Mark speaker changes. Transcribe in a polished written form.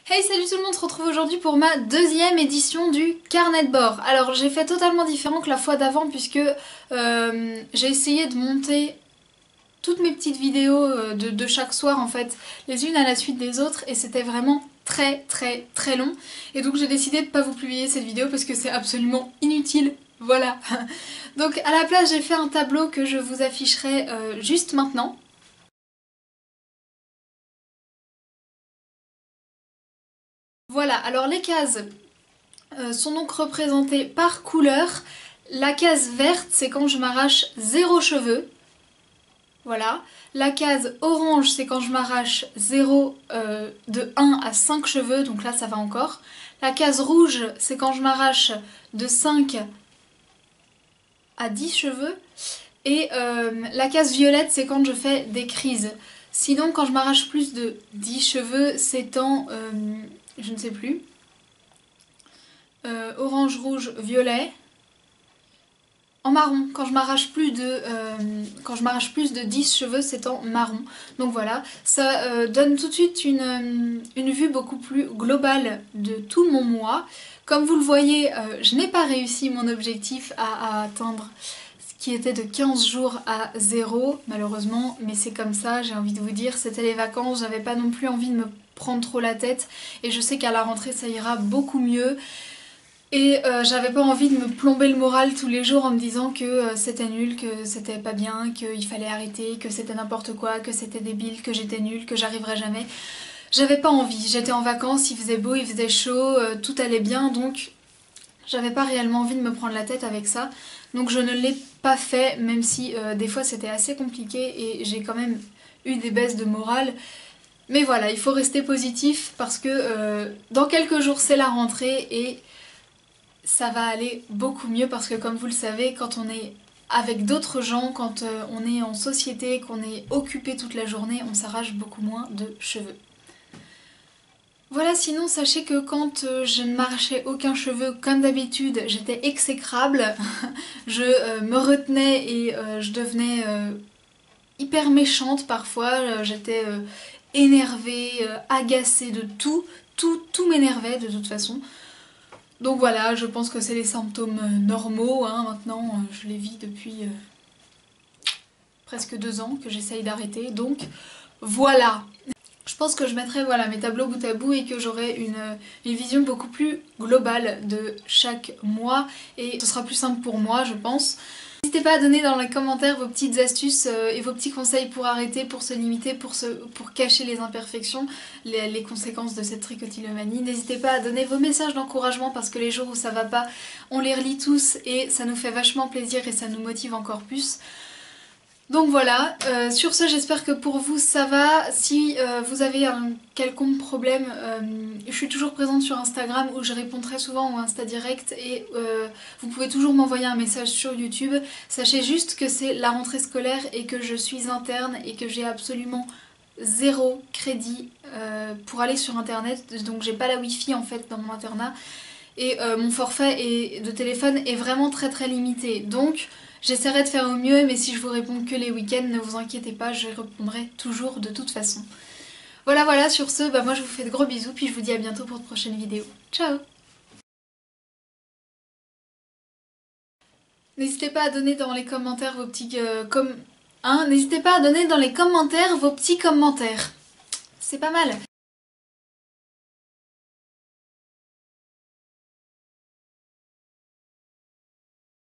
Speaker 1: Hey, salut tout le monde, on se retrouve aujourd'hui pour ma deuxième édition du carnet de bord. Alors j'ai fait totalement différent que la fois d'avant puisque j'ai essayé de monter toutes mes petites vidéos de chaque soir en fait, les unes à la suite des autres, et c'était vraiment très long. Et donc j'ai décidé de ne pas vous publier cette vidéo parce que c'est absolument inutile. Voilà. Donc à la place j'ai fait un tableau que je vous afficherai juste maintenant. Voilà, alors les cases sont donc représentées par couleur. La case verte, c'est quand je m'arrache 0 cheveux. Voilà. La case orange, c'est quand je m'arrache 0 de 1 à 5 cheveux, donc là ça va encore. La case rouge, c'est quand je m'arrache de 5 à 10 cheveux. Et la case violette, c'est quand je fais des crises. Sinon, quand je m'arrache plus de 10 cheveux, c'est en... je ne sais plus. Orange, rouge, violet. En marron, quand je m'arrache plus de 10 cheveux, c'est en marron. Donc voilà, ça donne tout de suite une vue beaucoup plus globale de tout mon mois. Comme vous le voyez, je n'ai pas réussi mon objectif à atteindre ce qui était de 15 jours à 0, malheureusement, mais c'est comme ça, j'ai envie de vous dire, c'était les vacances, j'avais pas non plus envie de me prendre trop la tête, et je sais qu'à la rentrée ça ira beaucoup mieux. Et j'avais pas envie de me plomber le moral tous les jours en me disant que c'était nul, que c'était pas bien, qu'il fallait arrêter, que c'était n'importe quoi, que c'était débile, que j'étais nulle, que j'arriverais jamais. J'avais pas envie, j'étais en vacances, il faisait beau, il faisait chaud, tout allait bien, donc j'avais pas réellement envie de me prendre la tête avec ça. Donc je ne l'ai pas fait, même si des fois c'était assez compliqué et j'ai quand même eu des baisses de morale. Mais voilà, il faut rester positif parce que dans quelques jours c'est la rentrée et ça va aller beaucoup mieux parce que comme vous le savez, quand on est avec d'autres gens, quand on est en société, qu'on est occupé toute la journée, on s'arrache beaucoup moins de cheveux. Voilà, sinon sachez que quand je ne m'arrachais aucun cheveu comme d'habitude, j'étais exécrable, je me retenais et je devenais hyper méchante parfois, j'étais énervée, agacée de tout m'énervait de toute façon. Donc voilà, je pense que c'est les symptômes normaux, hein. Maintenant je les vis depuis presque 2 ans que j'essaye d'arrêter, donc voilà. Je pense que je mettrai voilà, mes tableaux bout à bout et que j'aurai une vision beaucoup plus globale de chaque mois et ce sera plus simple pour moi je pense. N'hésitez pas à donner dans les commentaires vos petites astuces et vos petits conseils pour arrêter, pour se limiter, pour cacher les imperfections, les conséquences de cette trichotillomanie. N'hésitez pas à donner vos messages d'encouragement parce que les jours où ça va pas, on les relit tous et ça nous fait vachement plaisir et ça nous motive encore plus. Donc voilà, sur ce j'espère que pour vous ça va. Si vous avez un quelconque problème, je suis toujours présente sur Instagram où je réponds très souvent au Insta Direct et vous pouvez toujours m'envoyer un message sur YouTube. Sachez juste que c'est la rentrée scolaire et que je suis interne et que j'ai absolument 0 crédit pour aller sur internet, donc j'ai pas la wifi en fait dans mon internat et mon forfait de téléphone est vraiment très limité. Donc j'essaierai de faire au mieux, mais si je vous réponds que les week-ends, ne vous inquiétez pas, je répondrai toujours de toute façon. Voilà, sur ce, bah moi je vous fais de gros bisous, puis je vous dis à bientôt pour de prochaines vidéos. Ciao! N'hésitez pas à donner dans les commentaires vos petits n'hésitez pas à donner dans les commentaires vos petits commentaires. C'est pas mal.